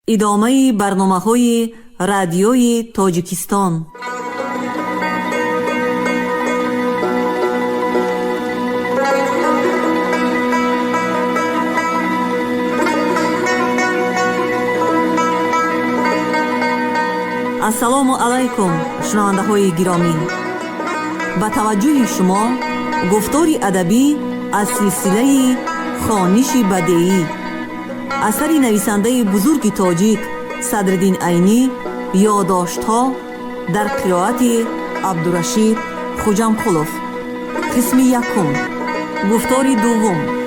ادامه برنامه‌های رادیوی تاجیکستان. السلام علیکم شنونده گرامی، با توجه شما گفتاری ادبی از سلسله خوانش بدیعی اثری نویسنده بزرگ تاجیک صدرالدین عینی، یادداشت‌ها در قرائت عبدالرشید خوجامقلوف. قسم یکم، گفتار دوم.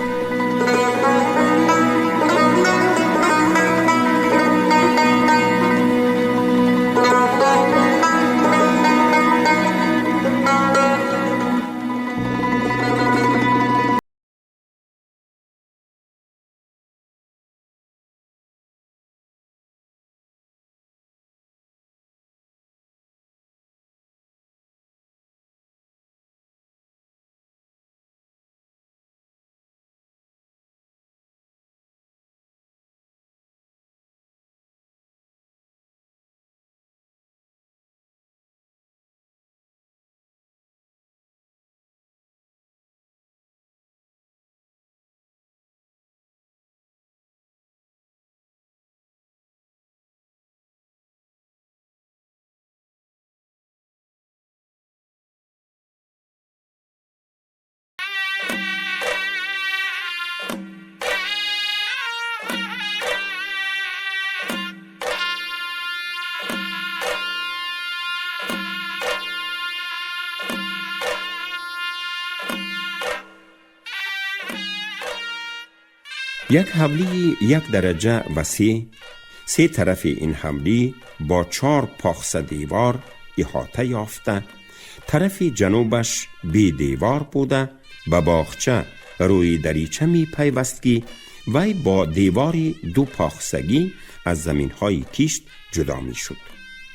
یک حملی 1 درجه وسیع، 3 طرف این حملی با 4 پاخصه دیوار احاطه یافته، طرف جنوبش بی دیوار بوده، به باغچه روی دریچه می پیوست که وی با دیواری 2 پاخصگی از زمین های کشت جدا می شد.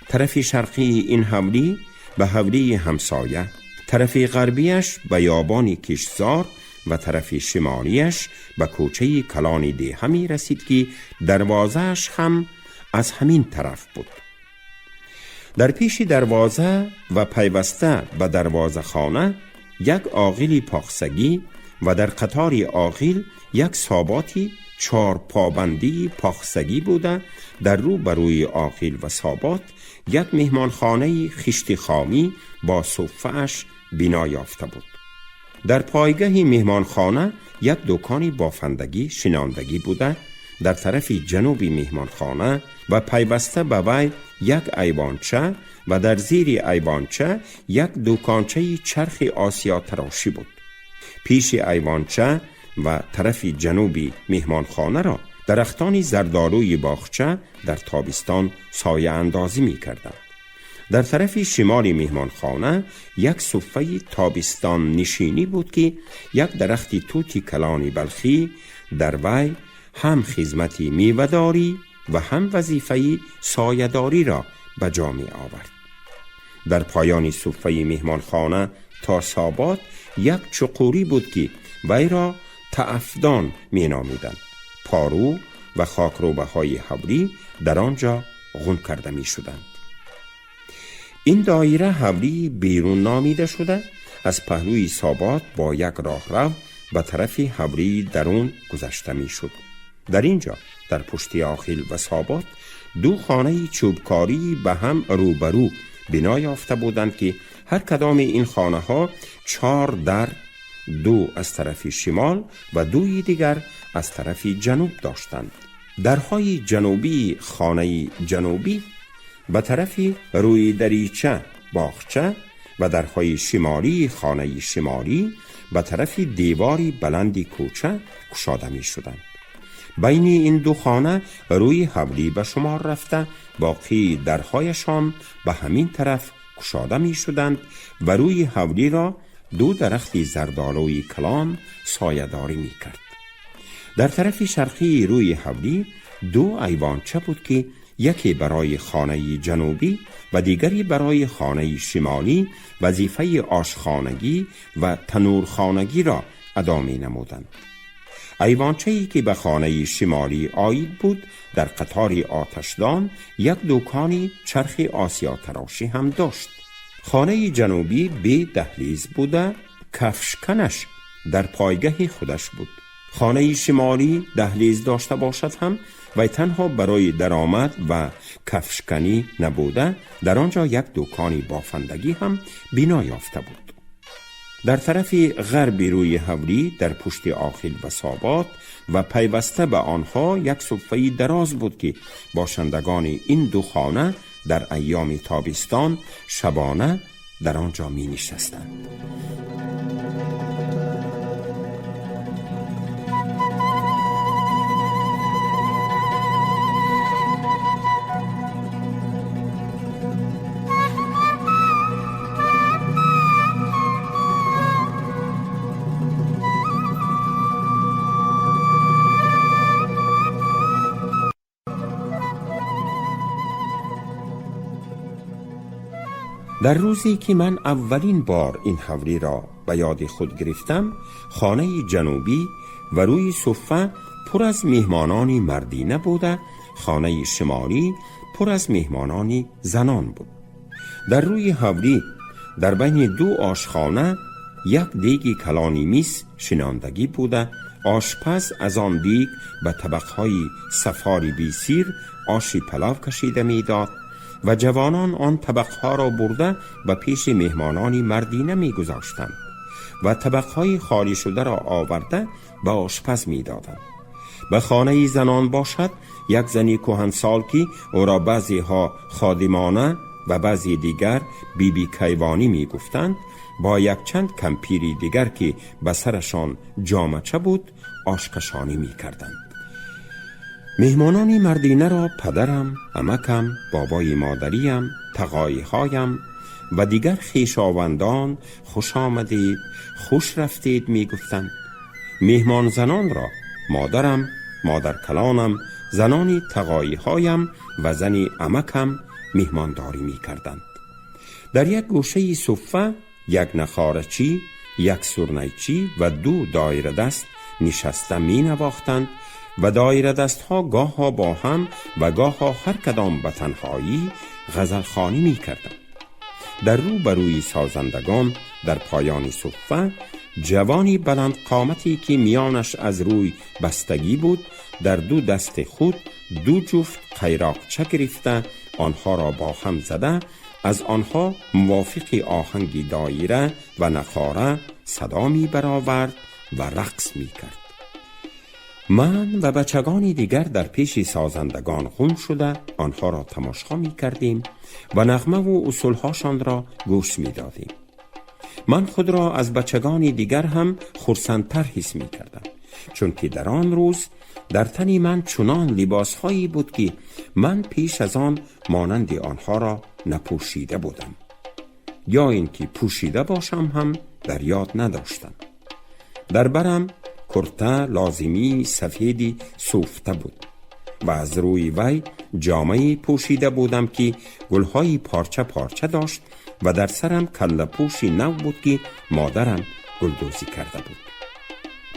طرف شرقی این حملی به حولی همسایه، طرف غربیش به یابان کشتزار و طرف شمالیش به کوچه کلان دیه می رسید که دروازهش هم از همین طرف بود. در پیش دروازه و پیوسته به دروازه خانه یک عاقل پاخصگی و در قطار عاقل یک ساباتی 4 پابندی پاخصگی بوده. در رو بروی عاقل و سابات یک مهمانخانه خشت خامی با صفه‌اش بنا یافته بود. در پایگاه مهمانخانه یک دکان بافندگی شناندگی بوده. در طرف جنوبی مهمانخانه و پیوسته به وی یک ایوانچه و در زیر ایوانچه یک دکانچه چرخ آسیا تراشی بود. پیش ایوانچه و طرف جنوبی مهمانخانه را درختان زردآلوی باغچه در تابستان سایه اندازی می کردند. در طرف شمال مهمانخانه یک صفه تابستان نشینی بود که یک درخت توت کلان بلخی در وی هم خدمتی میوه‌داری و هم وظیفه سایه‌داری را به جا می آورد. در پایان صفه مهمانخانه تا سابات یک چقوری بود که وی را تعفدان می نامیدند. پارو و خاکروبه های حولی در آنجا غون کرده می شدند. این دایره حولی بیرون نامیده شده. از پهلوی سابات با یک راهرو به طرف حولی درون گذشته می شد. در اینجا در پشت عاقل و سابات 2 خانه چوبکاری به هم روبرو بنا یافته بودند که هر کدام این خانه ها 4 در، 2 از طرف شمال و 2 دیگر از طرف جنوب داشتند. درهای جنوبی خانه جنوبی به طرف روی دریچه باغچه و درهای شمالی خانه شمالی به طرف دیواری بلندی کوچه گشاده می شدند. بین این 2 خانه روی حولی به شمار رفته باقی درهایشان به همین طرف گشاده می شدند و روی حولی را 2 درخت زردآلوی کلان سایه‌داری می کرد. در طرف شرقی روی حولی 2 ایوانچه بود که یکی برای خانه جنوبی و دیگری برای خانه شمالی وظیفه آشخانگی و تنورخانگی را ادا می نمودند. ایوانچه‌ای که به خانه شمالی آید بود در قطار آتشدان یک دکانی چرخ آسیا تراشی هم داشت. خانه جنوبی به دهلیز بوده، کفشکنش در پایگاه خودش بود. خانه شمالی دهلیز داشته باشد هم و تنها برای درآمد و کفشکنی نبوده، در آنجا یک دکانی بافندگی هم بنا یافته بود. در طرف غربی روی حولی در پشت آخیل و سابات و پیوسته به آنها یک صفه دراز بود که باشندگان این دو خانه در ایام تابستان شبانه در آنجا می نشستند. در روزی که من اولین بار این حولی را به یاد خود گرفتم، خانه جنوبی و روی صفه پر از مهمانانی مردینه بوده، خانه شمالی پر از مهمانانی زنان بود. در روی حولی در بین دو آشخانه یک دیگ کلانی میز شناندگی بوده. آشپز از آن دیگ به طبقهای صفاری بیسیر آشی پلاو کشیده میداد و جوانان آن طبقها را برده و پیش مهمانانی مردینه می گذاشتند و طبقهای خالی شده را آورده به آشپز می دادند. به خانه زنان باشد، یک زنی کهنسال که او را بعضی ها خادمانه و بعضی دیگر بیبی کیوانی می گفتند، با یک چند کمپیری دیگر که به سرشان جامچه بود آشکشانی می کردند. مهمانانی مردینه را پدرم، عمکم، بابای مادریم، تقایهایم و دیگر خویشاوندان خوش آمدید، خوش رفتید می گفتند. مهمان زنان را مادرم، مادر کلانم، زنانی تقایهایم و زنی عمکم مهمانداری می کردند. در یک گوشه صفه یک نخارچی، یک سرنیچی و دو دایره دست نشسته می نواختند و دایره دست ها گاه ها با هم و گاه ها هر کدام به تنهایی غزل خوانی می کردند. در روبروی سازندگان در پایان صفه جوانی بلند قامتی که میانش از روی بستگی بود در دو دست خود دو جفت قیراقچه گرفته آنها را با هم زده از آنها موافق آهنگ دایره و نخاره صدا می برآورد و رقص می کرد. من و بچگانی دیگر در پیش سازندگان خم شده آنها را تماشا می کردیم و نغمه و اصولهاشان را گوش می دادیم. من خود را از بچگانی دیگر هم خرسندتر حس می کردم، چون که در آن روز در تنی من چنان لباس هایی بود که من پیش از آن مانند آنها را نپوشیده بودم، یا اینکه پوشیده باشم هم در یاد نداشتم. در برم کرته لازمی سفیدی سوفته بود و از روی وی جامه‌ای پوشیده بودم که گلهای پارچه پارچه داشت و در سرم کله پوشی نو بود که مادرم گلدوزی کرده بود.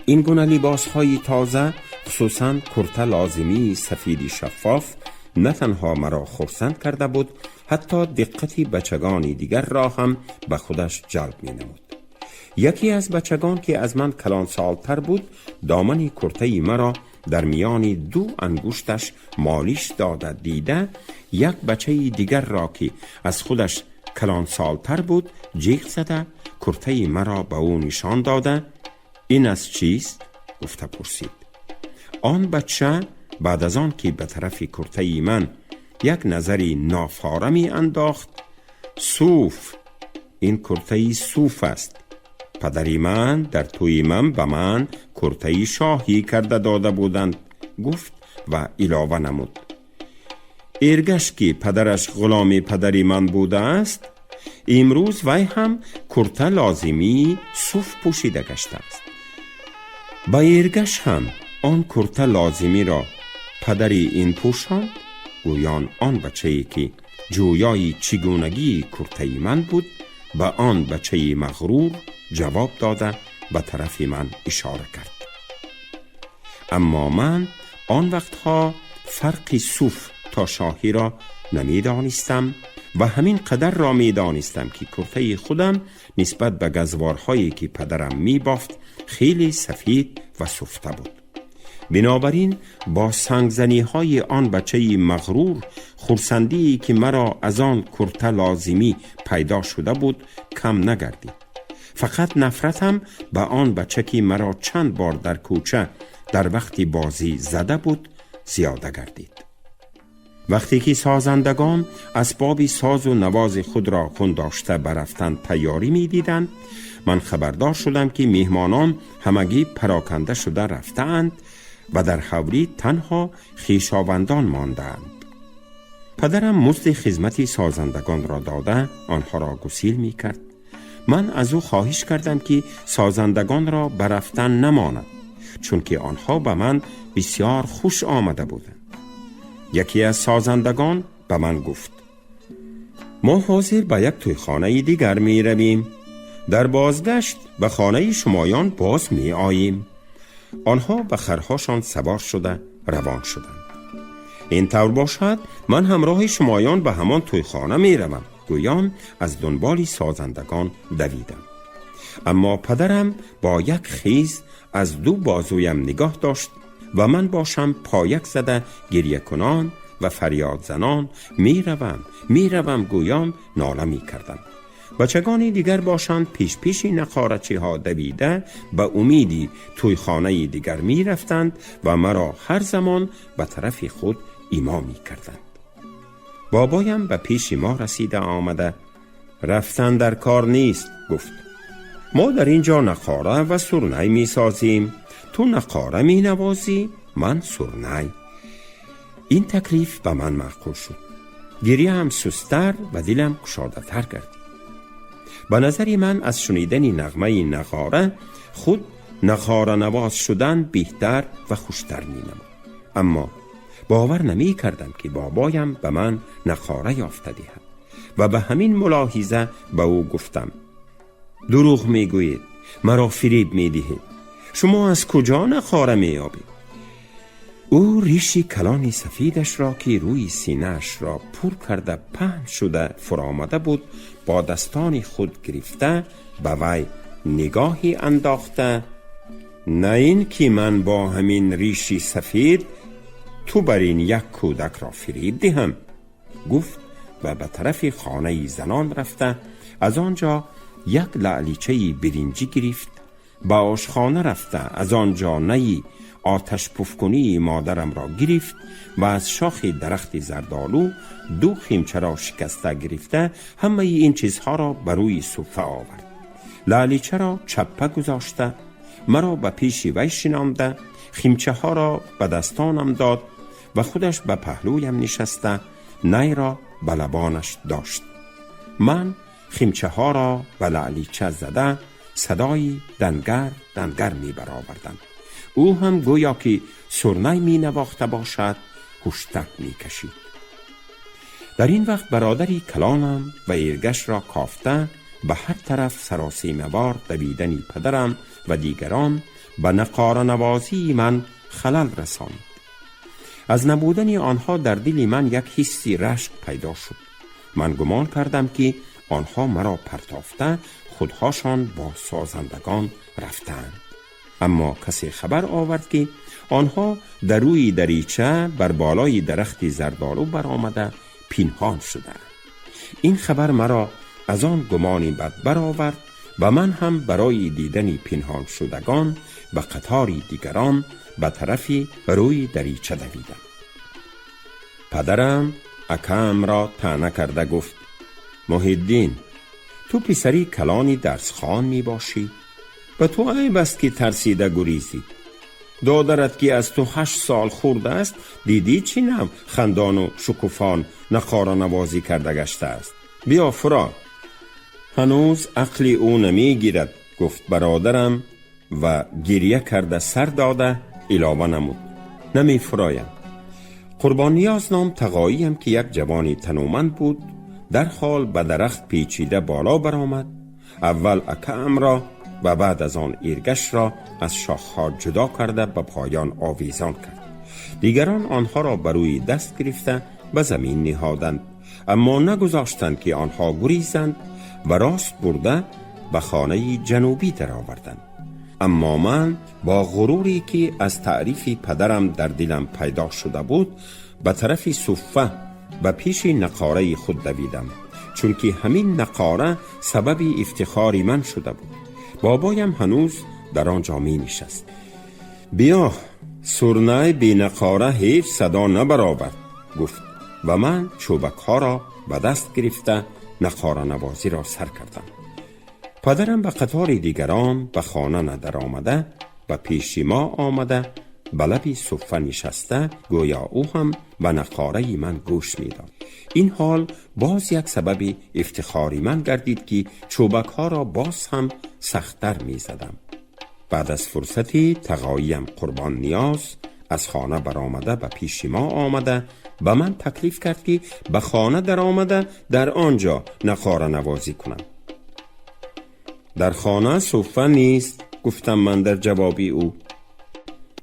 این گونه لباس‌های تازه، خصوصاً کرته لازمی سفیدی شفاف، نه تنها مرا خرسند کرده بود، حتی دقت بچگانی دیگر را هم به خودش جلب می‌نمود. یکی از بچگان که از من کلان سالتر بود دامن کرته مرا در میان دو انگشتش مالیش داده دیده، یک بچه دیگر را که از خودش کلان سالتر بود جیغ زده کرته مرا به او نشان داده. این از چیست؟ گفته پرسید. آن بچه بعد از آن که به طرف کرته من یک نظری نافارمی انداخت، صوف، این کرته صوف است. پدری من در توی من به من کرته شاهی کرده داده بودند، گفت و علاوه نمود. ایرگش که پدرش غلام پدری من بوده است، امروز وی هم کرته لازمی صوف پوشیده گشته است. با ایرگش هم آن کرته لازمی را پدری این پوشاند، گویان آن بچه‌ای که جویای چگونگی کرته من بود به آن بچه مغرور جواب داده به طرف من اشاره کرد. اما من آن وقتها فرق صوف تا شاهی را نمی دانستم و همین قدر را می دانستم که کرته خودم نسبت به گزوارهایی که پدرم می بافت خیلی سفید و سفته بود. بنابراین با سنگزنی های آن بچه مغرور خرسندی که مرا از آن کرته لازمی پیدا شده بود کم نگردید. فقط نفرتم به آن بچه که مرا چند بار در کوچه در وقت بازی زده بود زیاده گردید. وقتی که سازندگان اسباب ساز و نواز خود را خون داشته برفتن تیاری می دیدند، من خبردار شدم که میهمانان همگی پراکنده شده رفتند و در حوری تنها خویشاوندان ماندند. پدرم مزد خدمت سازندگان را داده آنها را گسیل می کرد. من از او خواهش کردم که سازندگان را برفتن نماند، چون که آنها به من بسیار خوش آمده بودند. یکی از سازندگان به من گفت: ما حاضر به یک تویخانه دیگر می رویم. در بازگشت به خانه شمایان باز می آییم. آنها به خرهاشان سوار شده روان شدند. این طور باشد من همراه شمایان به همان تویخانه می روم. گویان از دنبال سازندگان دویدم. اما پدرم با یک خیز از دو بازویم نگاه داشت و من باشم پایک زده گریه کنان و فریاد زنان می روم گویان ناله می کردم. بچگانی دیگر باشند پیش نقارچی ها دویده به امیدی تویخانه دیگر می رفتند و مرا هر زمان به طرف خود ایما می کردند. بابایم به پیش ما رسیده آمده: رفتن در کار نیست، گفت. ما در اینجا نقاره و سرنی می سازیم. تو نقاره می نوازی، من سرنی. این تکلیف به من معقول شد. گریه هم سستر و دلم گشاده تر گردید. به نظر من از شنیدن نغمه نقاره خود نقاره نواز شدن بهتر و خوشتر می نمود. اما باور نمی کردم که بابایم به من نقاره یافته دهد و به همین ملاحظه به او گفتم: دروغ می گویید، مرا فریب می دهید. شما از کجا نقاره می یابید؟ او ریشی کلان سفیدش را که روی سینه‌اش را پر کرده پهن شده فرآمده بود با دستان خود گرفته به وی نگاهی انداخته: نه این که من با همین ریشی سفید تو بر این یک کودک را فریب دهم، گفت و به طرف خانه زنان رفته از آنجا یک لعلیچه برنجی گرفت. به آشخانه رفته از آنجا نی آتش پفکنی مادرم را گرفت و از شاخ درخت زردالو دو خیمچه را شکسته گرفته همه این چیزها را بر روی سفره آورد. لعلیچه را چپه گذاشته مرا به پیش وی شنانده، خیمچه ها را به دستانم داد و خودش به پهلویم نشسته نی را به لبانش داشت. من خیمچه ها را به لعلیچه زده صدای دنگر دنگر می برآوردم. او هم گویا که سرنی می نواخته باشد هشتک می کشید. در این وقت برادری کلانم و ایرگش را کافته به هر طرف سراسیمه‌وار دویدن پدرم و دیگران به نقاره نوازی من خلل رساند. از نبودن آنها در دل من یک حسی رشک پیدا شد. من گمان کردم که آنها مرا پرتافته خودهاشان با سازندگان رفتند. اما کسی خبر آورد که آنها در روی دریچه بر بالای درخت زردالو برآمده پنهان شدند. این خبر مرا از آن گمانی بد برآورد و من هم برای دیدن پنهان شدگان و قطاری دیگران به طرف روی دریچه دویدم. پدرم اکم را طعنه کرده گفت: محی‌الدین، تو پسری کلانی درس خوان می باشی؟ و تو عیب است که ترسیده گریزی. دادرت که از تو 8 سال خورده است دیدی چی نم خندان و شکوفان نقاره نوازی کرده گشته است. بیا فرا. هنوز عقل او نمی گیرد، گفت برادرم و گریه کرده سر داده علاوه نمود: نمی فرایم. قربان نیاز نام تقاییم که یک جوانی تنومند بود در حال به درخت پیچیده بالا برآمد. اول اکم را و بعد از آن ایرگش را از شاخها جدا کرده به پایان آویزان کرد. دیگران آنها را بر روی دست گرفته به زمین نهادند، اما نگذاشتند که آنها گریزند و راست برده به خانه جنوبی درآوردند. اما من با غروری که از تعریف پدرم در دلم پیدا شده بود به طرف صفه به پیش نقاره خود دویدم، چون که همین نقاره سبب افتخار من شده بود. بابایم هنوز در آنجا می نشست. بیا، سرنای بی نقاره هیچ صدا نبرآورد، گفت و من چوبک ها را به دست گرفته نقاره نوازی را سر کردم. پدرم به قطار دیگران به خانه ندر آمده و پیش ما آمده به لب صفه نشسته، گویا او هم به نقاره من گوش می داد. این حال باز یک سبب افتخاری من گردید که چوبک ها را باز هم سخت‌تر می زدم. بعد از فرصتی تقاییم قربان نیاز از خانه برآمده به پیش ما آمده به من تکلیف کرد که به خانه در آمده در آنجا نقاره نوازی کنم. در خانه صفه نیست، گفتم من در جوابی او.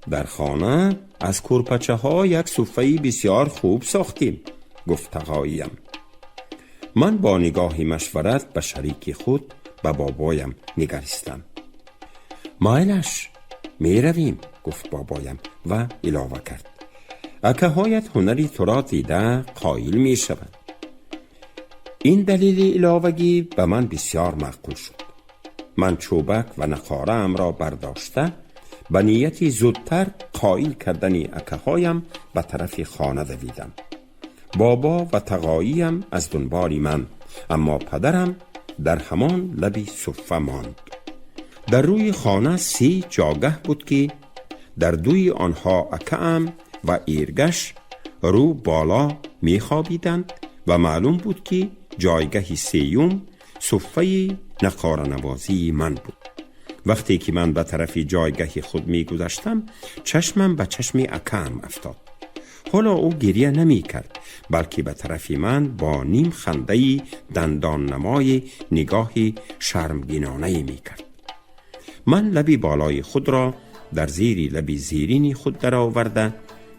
در خانه از کرپچه ها یک صفه بسیار خوب ساختیم، گفت تقاییم. من با نگاهی مشورت به شریک خود به بابایم نگریستم. مایلش می رویم، گفت بابایم و علاوه کرد. اکه هایت هنری تو را دیده قایل می شود. این دلیل علاوگی به من بسیار معقول شد. من چوبک و نقاره ام را برداشته به نیتی زودتر قایل کردن اکه هایم به طرف خانه دویدم. بابا و تقاییم از دنبال من، اما پدرم در همان لبی صفه ماند. در روی خانه 3 جاگه بود که در دوی آنها اکه‌ام و ایرگش رو بالا می خوابیدند و معلوم بود که جایگه 3م صفه نقاره نوازی من بود. وقتی که من به طرف جایگه خود می گذشتم چشمم به چشم اکه‌ام افتاد. حالا او گریه نمی کرد، بلکه به طرف من با نیم خنده دندان نمای نگاهی شرمگینانه می کرد. من لبی بالای خود را در زیر لبی زیرین خود در آورده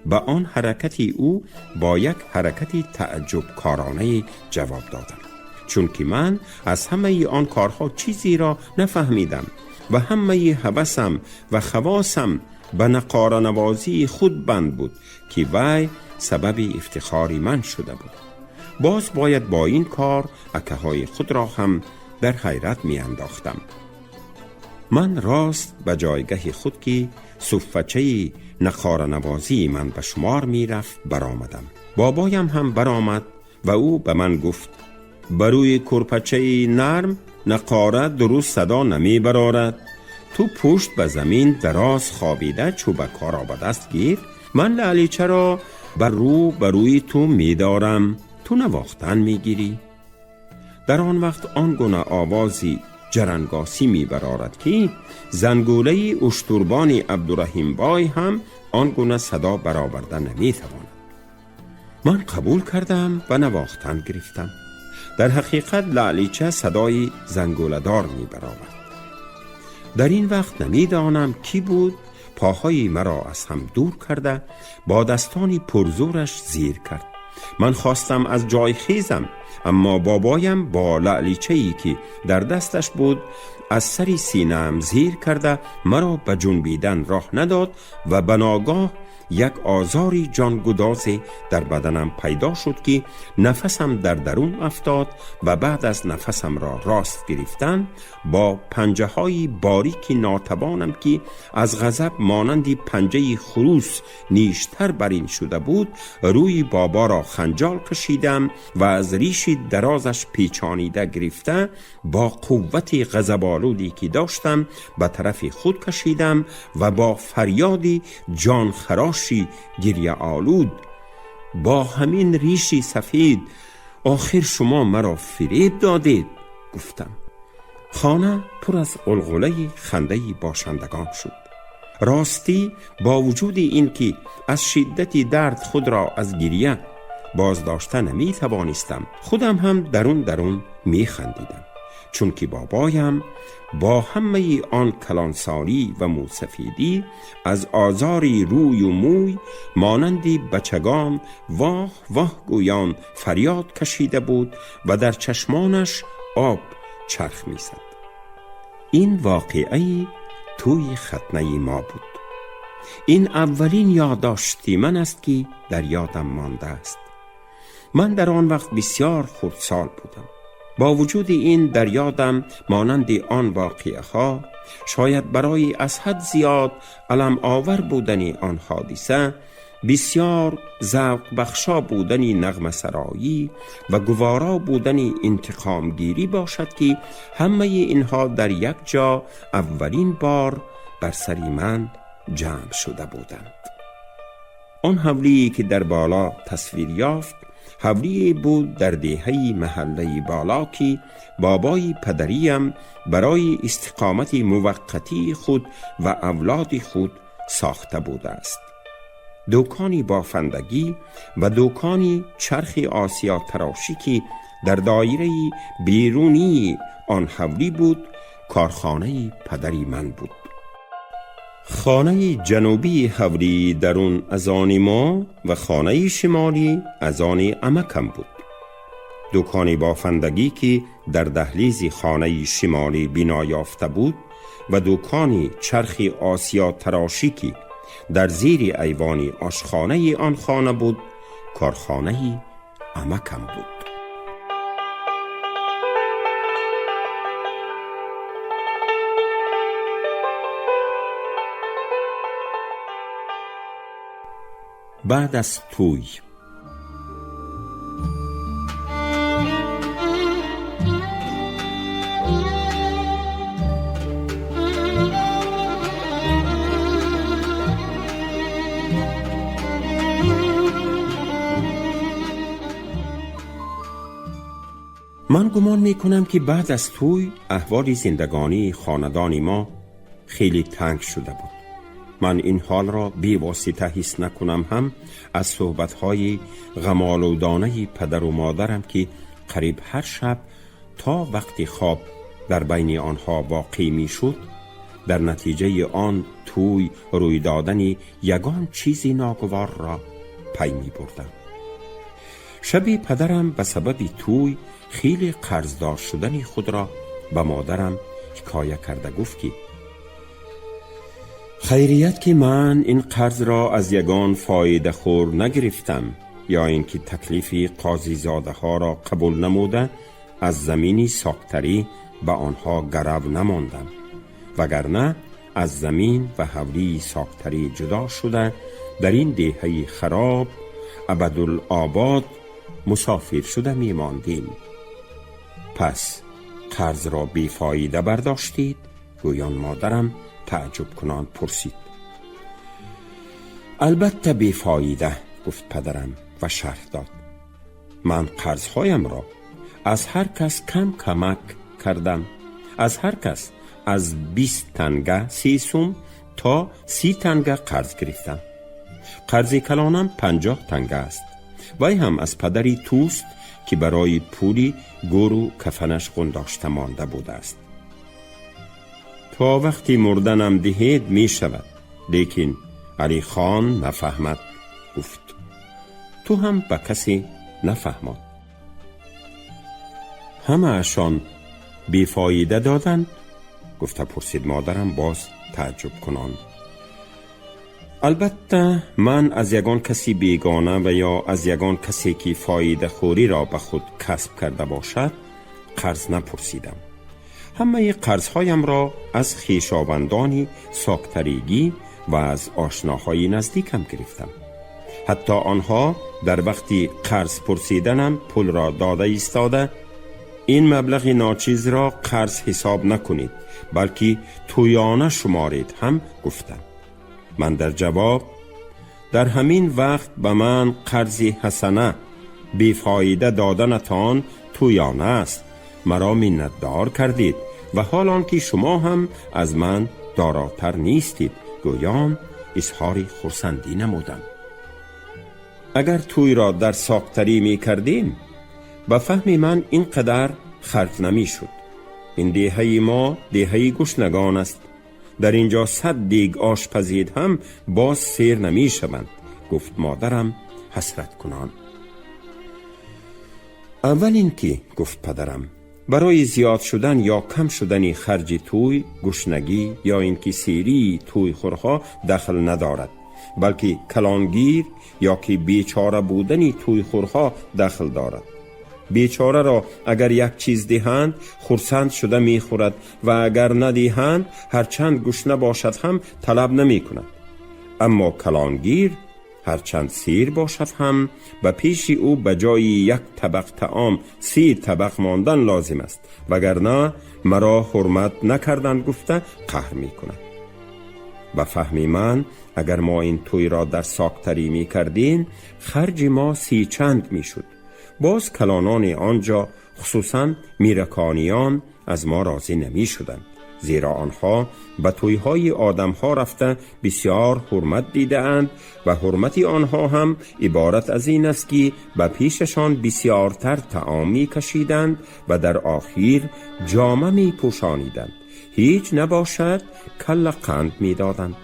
به آن حرکتی او با یک حرکتی تعجب کارانه جواب دادم، چون که من از همه آن کارها چیزی را نفهمیدم و همه هوسم و خواصم به نقاره نوازی خود بند بود که وی سبب افتخاری من شده بود. باز باید با این کار اکه های خود را هم در حیرت می انداختم. من راست به جایگه خود که صفچه نقاره نوازی من به شمار می رفت برآمدم. بابایم هم برآمد و او به من گفت بروی کرپچه نرم نقاره درست صدا نمی برارد. تو پشت به زمین دراز خوابیده چوبک ها را به دست گیر. من لعلیچه را بروی تو می دارم، تو نواختن می گیری. در آن وقت آن گونه آوازی جرنگاسی می برارد که زنگوله اشتربان عبدالرحیم بای هم آن گونه صدا برآورده نمی تواند. من قبول کردم و نواختن گرفتم. در حقیقت لعلیچه صدای زنگوله دار می برآورد. در این وقت نمیدانم کی بود پاهای مرا از هم دور کرده با دستانی پرزورش زیر کرد. من خواستم از جای خیزم، اما بابایم با لعلیچه‌ای که در دستش بود از سری سینه‌ام زیر کرده مرا به جنبیدن راه نداد و بناگاه یک آزاری جانگدازی در بدنم پیدا شد که نفسم در درون افتاد و بعد از نفسم را راست گرفتن با پنجه های باریکی ناتوانم که از غضب مانندی پنجه خروس نیشتر برین شده بود روی بابا را خنجال کشیدم و از ریشی درازش پیچانیده گرفته با قوتی غضب‌آلودی که داشتم به طرف خود کشیدم و با فریادی جان خراشی گریه آلود با همین ریشی سفید آخر شما مرا فریب دادید، گفتم. خانه پر از غلغله خنده باشندگان شد. راستی با وجود این که از شدت درد خود را از گریه باز داشته نمی توانستم، خودم هم درون می خندیدم، چون که بابایم با همه آن کلانسالی و موسفیدی از آزاری روی و موی مانندی بچگان واه واه گویان فریاد کشیده بود و در چشمانش آب چرخ می زد. این واقعی توی ختنه ما بود. این اولین یادداشتی من است که در یادم مانده است. من در آن وقت بسیار خردسال بودم. با وجود این در یادم مانند آن واقعه ها، شاید برای از حد زیاد علم آور بودن آن حادثه، بسیار ذوق بخشا بودن نغمه سرایی و گوارا بودن انتقام گیری باشد که همه اینها در یک جا اولین بار بر سر من جمع شده بودند. آن حولی که در بالا تصویر یافت، حولی بود در دهه محله بالا که بابای پدریم برای استقامت موقتی خود و اولاد خود ساخته بوده است. دکانی بافندگی و دکانی چرخ آسیا تراشی که در دایره بیرونی آن حولی بود، کارخانه پدری من بود. خانه جنوبی حولی درون از آن ما و خانه شمالی از آن عمکم بود. دکان بافندگی که در دهلیز خانه شمالی بنا یافته بود و دکان چرخ آسیا تراشی که در زیر ایوان آشخانه آن خانه بود، کارخانه عمکم بود. بعد از توی من گمان می کنم که بعد از توی احوال زندگانی خاندان ما خیلی تنگ شده بود. من این حال را بی واسطه حس نکنم هم از صحبت‌های غم‌آلودانه پدر و مادرم که قریب هر شب تا وقت خواب در بین آنها واقع می شد، در نتیجه آن توی روی دادن یگان چیزی ناگوار را پی می بردم. شبی پدرم به سبب توی خیلی قرضدار شدن خود را به مادرم حکایه کرده گفت که خیریت که من این قرض را از یگان فایده خور نگرفتم، یا اینکه تکلیف قاضی زاده ها را قبول نموده از زمینی ساختری به آنها گرو نماندم، وگرنه از زمین و حولی ساختری جدا شده در این دهه خراب ابدالآباد مسافر شده می ماندیم. پس قرض را بی فایده برداشتید؟ گویان مادرم تعجب کنان پرسید. البته بی فایده، گفت پدرم و شرح داد. من قرضهایم را از هر کس کم کمک کردم. از هر کس از 20 تنگه 30 سوم تا 30 تنگه قرض گرفتم. قرض کلانم 50 تنگه است. وی هم از پدری توست که برای پولی گورو کفنش گنداشته مانده بوده است. تا وقتی مردنم دهید می شود، لیکن علی خان نفهمد. گفت تو هم به کسی نفهماد. همه اشان بیفایده دادند؟ گفته پرسید مادرم باز تعجب کنان. البته من از یگان کسی بیگانه و یا از یگان کسی که فایده خوری را به خود کسب کرده باشد قرض نپرسیدم. همه قرضهایم را از خویشاوندان ساختریگی و از آشناهای نزدیکم گرفتم. حتی آنها در وقتی قرض پرسیدنم پول را داده ایستاده این مبلغ ناچیز را قرض حساب نکنید بلکه تویانه شمارید هم گفتم. من در جواب در همین وقت به من قرض حسنه بیفایده دادنتان تویانه است، مرا منتدار کردید و حالان که شما هم از من داراتر نیستید گویان اظهار خرسندی نمودم. اگر توی را در ساختری می کردیم به فهم من اینقدر خرج نمی شد. این دهه ما دهه گشنگان است. در اینجا 100 دیگ آش پزید هم باز سیر نمی شوند، گفت مادرم حسرت کنان. اول این که گفت پدرم، برای زیاد شدن یا کم شدن خرج توی گشنگی یا اینکه سیری توی خورها دخل ندارد، بلکه کلانگیر یا که بیچاره بودنی توی خورها دخل دارد. بیچاره را اگر یک چیز دهند خرسند شده می خورد و اگر ندهند هرچند گشنه باشد هم طلب نمی کند. اما کلانگیر هرچند سیر باشد هم به پیش او به جای 1 طبق طعام 30 طبق ماندن لازم است، وگرنه مرا حرمت نکردند گفته قهر می کند. به فهم من اگر ما این توی را در ساکتری می کردیم خرج ما 30 چند می شد. باز کلانان آنجا خصوصا میرکانیان از ما راضی نمی شدند، زیرا آنها به تویهای آدم ها رفته بسیار حرمت دیده اند و حرمت آنها هم عبارت از این است که به پیششان بسیارتر طعام می کشیدند و در آخر جامه می پوشانیدند، هیچ نباشد کل قند می دادند.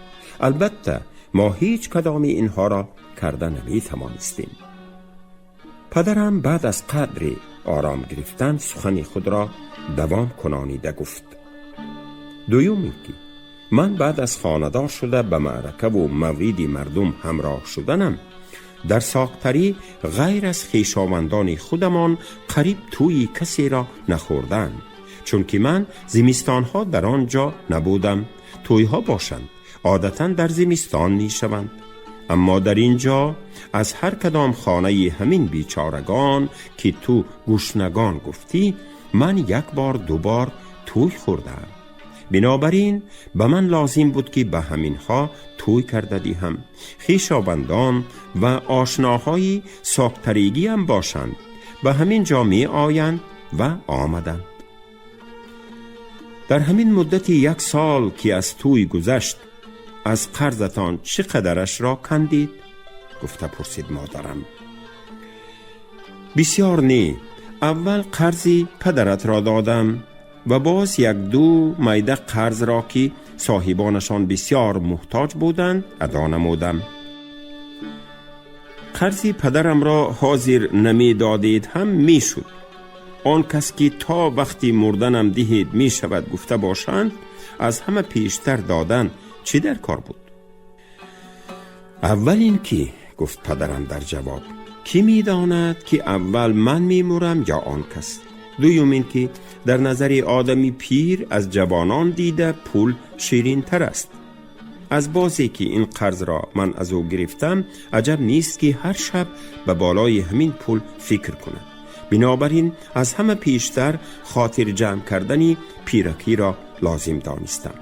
البته ما هیچ کدام اینها را کرده نمی توانستیم. پدرم بعد از قدری آرام گرفتن سخن خود را دوام کنانیده گفت: دومی که من بعد از خانه‌دار شده به معرکه و مورد مردم همراه شدنم، در ساختری غیر از خویشاوندان خودمان قریب توی کسی را نخوردم، چون که من زمستانها در آنجا نبودم. تویها باشند عادتا در زمستان می شوند، اما در اینجا از هر کدام خانه همین بیچارگان که تو گشنگان گفتی من 1 بار 2 بار توی خوردم. بنابراین به من لازم بود که به همینها توی کرده دهم. خویشاوندان و آشناهای ساختریگی هم باشند، به همین جا می آیند و آمدند. در همین مدت 1 سال که از توی گذشت از قرضتان چقدرش را کندید؟ گفته پرسید مادرم. بسیار نه، اول قرضی پدرت را دادم و باز 1-2 میده قرض را که صاحبانشان بسیار محتاج بودند ادا نمودم. قرضی پدرم را حاضر نمی دادید هم می شد. آن کس که تا وقتی مردنم دهید می شود گفته باشند از همه پیشتر دادن چی در کار بود؟ اول این که گفت پدرم در جواب، کی می داند که اول من می مرم یا آن کس؟ دوم این که در نظر آدمی پیر از جوانان دیده پول شیرین تر است. از بازی که این قرض را من از او گرفتم عجب نیست که هر شب به بالای همین پول فکر کند. بنابراین از همه پیشتر خاطر جمع کردنی پیرکی را لازم دانستم.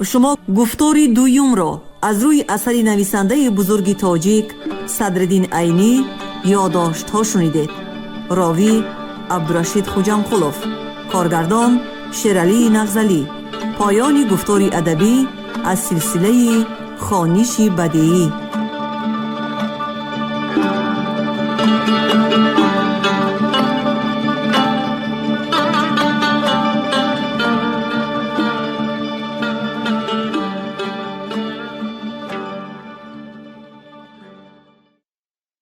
شما گفتاری دویم را از روی اثر نویسنده بزرگ تاجیک صدرالدین عینی یادداشت ها شنیدید. راوی عبدالرشید خوجمقلوف، کارگردان شیرعلی نغزلی. پایان گفتاری ادبی از سلسله خوانش بدیعی.